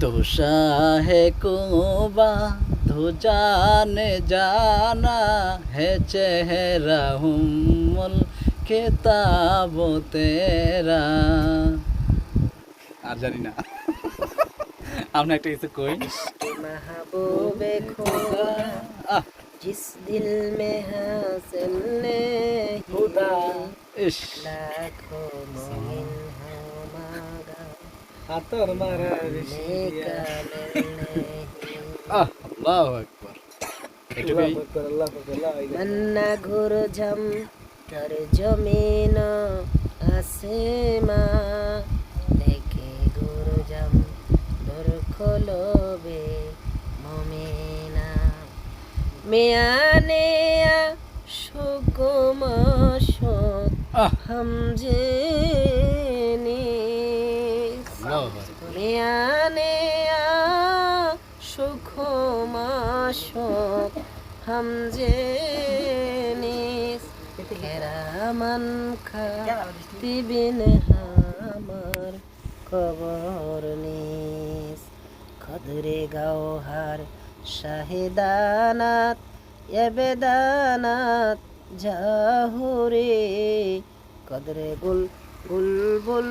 तो शाहे कुबा धो जाने जाना है चेहरा हुम्मुल किताब तेरा। আর জানি না আমরা একটা কিছু কই महबूबे खुदा जिस दिल में हासिल खुदा इश लाखों मोमिन हो मागा আতর মারা कामिल नहीं আল্লাহু আকবার এটুকুই मन्ना घुर झम कर जमीन आसमां लेके घुर झम दूर खोलोबे मोमिना मियाने सुकुमा शोक हम जेनी मियाने सुकुमा शोक हम जेनिस केरामान खातिबिन हामार खबर निस खदरे गाওহার শাহেদানাত এবেদানাত জাহুরে কদরে বুলবুল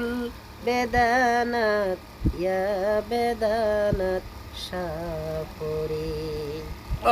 বেদানাত ইয়া বেদানাত শাপুরে।